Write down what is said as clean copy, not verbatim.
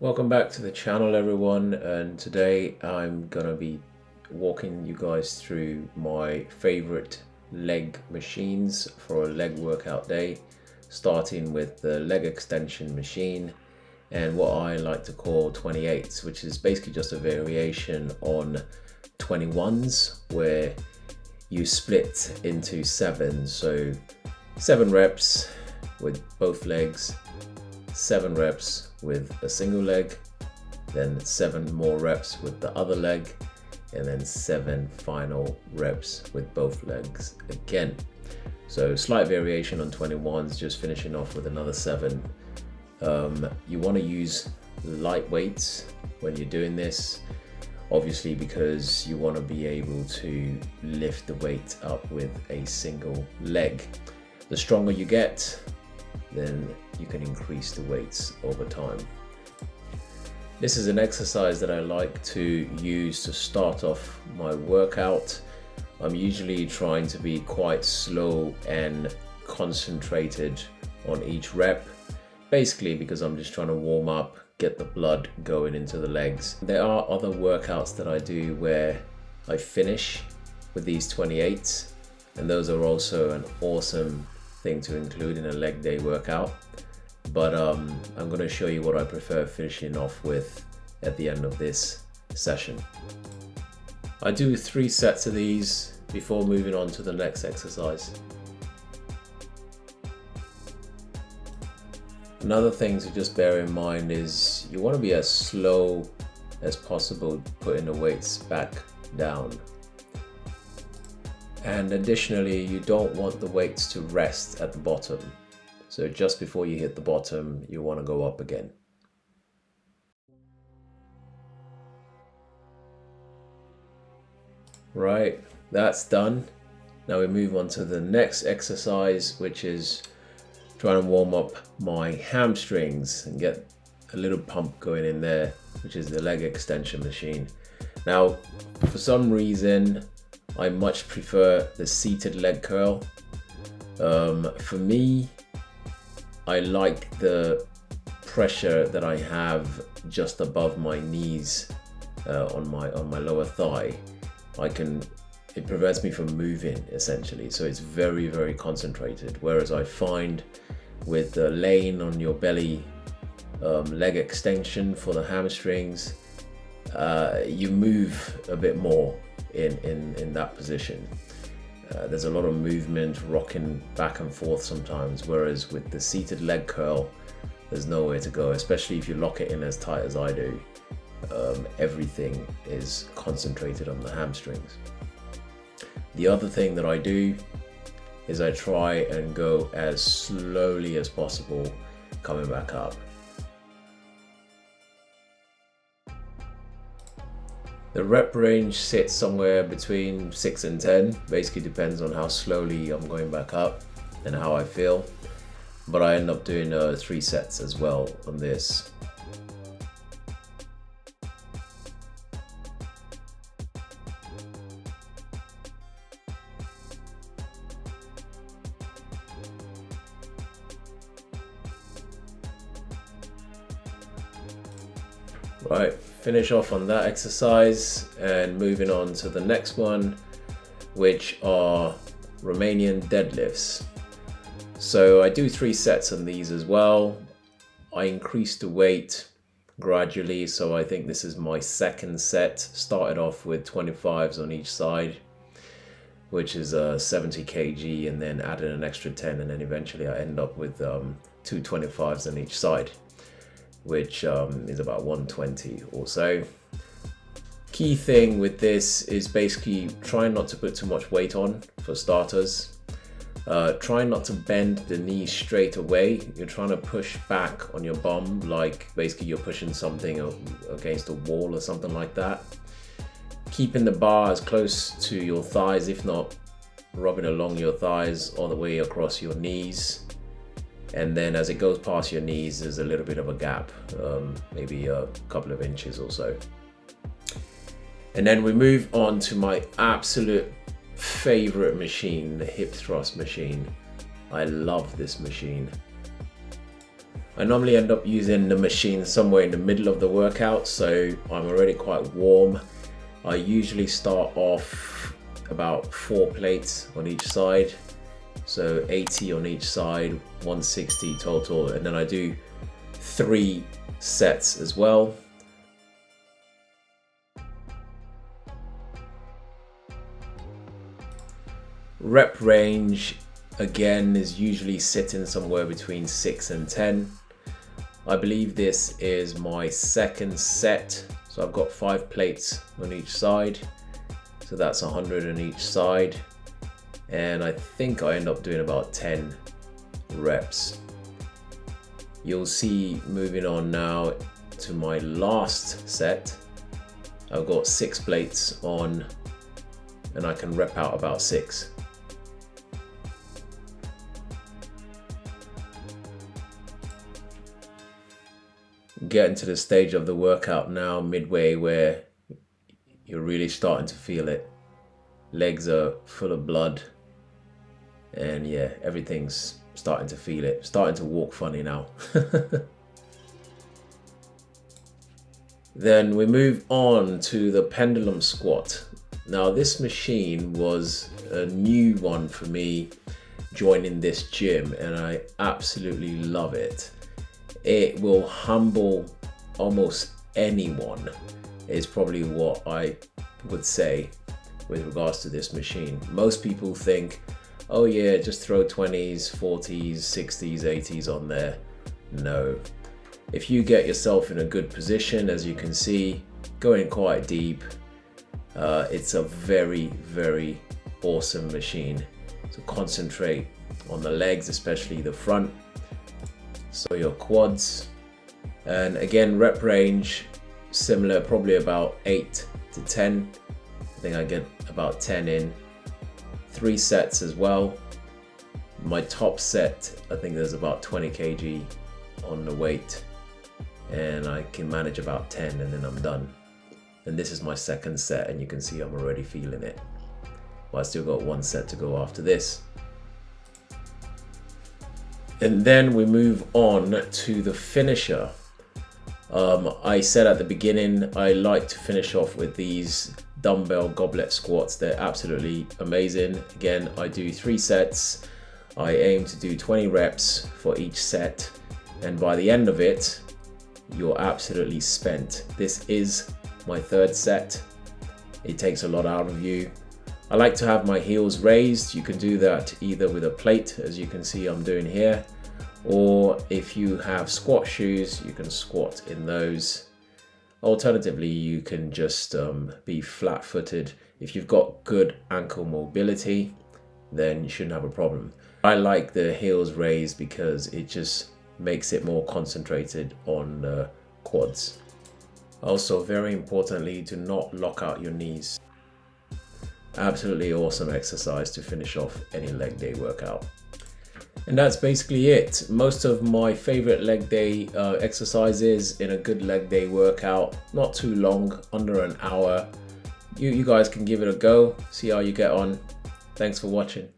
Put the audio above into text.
Welcome back to the channel, everyone, and today I'm gonna be walking you guys through my favorite leg machines for a leg workout day, starting with the leg extension machine and what I like to call 28s, which is basically just a variation on 21s where you split into 7. So 7 reps with both legs, 7 reps with a single leg, then 7 more reps with the other leg, and then 7 final reps with both legs again. So slight variation on 21s, just finishing off with another 7. You want to use light weights when you're doing this, obviously, because you want to be able to lift the weight up with a single leg. The stronger you get, then you can increase the weights over time. This is an exercise that I like to use to start off my workout. I'm usually trying to be quite slow and concentrated on each rep, basically because I'm just trying to warm up, get the blood going into the legs. There are other workouts that I do where I finish with these 28s, and those are also an awesome thing to include in a leg day workout. But I'm going to show you what I prefer finishing off with at the end of this session. I do 3 sets of these before moving on to the next exercise. Another thing to just bear in mind is you want to be as slow as possible putting the weights back down. And additionally, you don't want the weights to rest at the bottom. So just before you hit the bottom, you want to go up again. Right, that's done. Now we move on to the next exercise, which is trying to warm up my hamstrings and get a little pump going in there, which is the leg extension machine. Now, for some reason, I much prefer the seated leg curl. For me, I like the pressure that I have just above my knees on my lower thigh. It prevents me from moving essentially, so it's very, very concentrated. Whereas I find with the laying on your belly leg extension for the hamstrings, you move a bit more in that position. There's a lot of movement, rocking back and forth sometimes, whereas with the seated leg curl, there's nowhere to go, especially if you lock it in as tight as I do. Everything is concentrated on the hamstrings. The other thing that I do is I try and go as slowly as possible coming back up. The rep range sits somewhere between 6 and 10, basically depends on how slowly I'm going back up and how I feel. But I end up doing 3 sets as well on this. Right, finish off on that exercise and moving on to the next one, which are Romanian deadlifts. So I do 3 sets on these as well. I increase the weight gradually, so I think this is my 2nd set. Started off with 25s on each side, which is 70 kg, and then added an extra 10, and then eventually I end up with 2 25s on each side, which is about 120 or so. Key thing with this is basically trying not to put too much weight on for starters. Try not to bend the knee straight away. You're trying to push back on your bum, like basically you're pushing something against a wall or something like that. Keeping the bar as close to your thighs, if not rubbing along your thighs all the way across your knees. And then as it goes past your knees, there's a little bit of a gap, maybe a couple of inches or so. And then we move on to my absolute favorite machine, the hip thrust machine. I love this machine. I normally end up using the machine somewhere in the middle of the workout, so I'm already quite warm. I usually start off about 4 plates on each side, so 80 on each side, 160 total, and then I do 3 sets as well. Rep range again is usually sitting somewhere between 6 and 10. I believe this is my second set, so I've got 5 plates on each side, so that's 100 on each side, and I think I end up doing about 10 reps. You'll see, moving on now to my last set, I've got 6 plates on and I can rep out about 6. Getting to the stage of the workout now, midway, where you're really starting to feel it. Legs are full of blood, and yeah, everything's starting to feel it. Starting to walk funny now. Then we move on to the pendulum squat. Now this machine was a new one for me joining this gym, and I absolutely love it. It will humble almost anyone, is probably what I would say with regards to this machine. Most people think, oh yeah, just throw 20s, 40s, 60s, 80s on there. No. If you get yourself in a good position, as you can see, going quite deep, it's a very, very awesome machine. So concentrate on the legs, especially the front. So your quads, and again, rep range similar, probably about 8 to 10. I think I get about 10 in. 3 sets as well. My top set, I think there's about 20 kg on the weight, and I can manage about 10 and then I'm done. And this is my second set, and you can see I'm already feeling it. But I still got 1 set to go after this. And then we move on to the finisher. I said at the beginning, I like to finish off with these dumbbell goblet squats. They're absolutely amazing. Again, I do 3 sets. I aim to do 20 reps for each set. And by the end of it, you're absolutely spent. This is my 3rd set. It takes a lot out of you. I like to have my heels raised. You can do that either with a plate, as you can see I'm doing here, or if you have squat shoes, you can squat in those. Alternatively, you can just be flat-footed. If you've got good ankle mobility, then you shouldn't have a problem. I like the heels raised because it just makes it more concentrated on the quads. Also, very importantly, do not lock out your knees. Absolutely awesome exercise to finish off any leg day workout. And that's basically it. Most of my favorite leg day exercises in a good leg day workout. Not too long, under an hour. You guys can give it a go, see how you get on. Thanks for watching.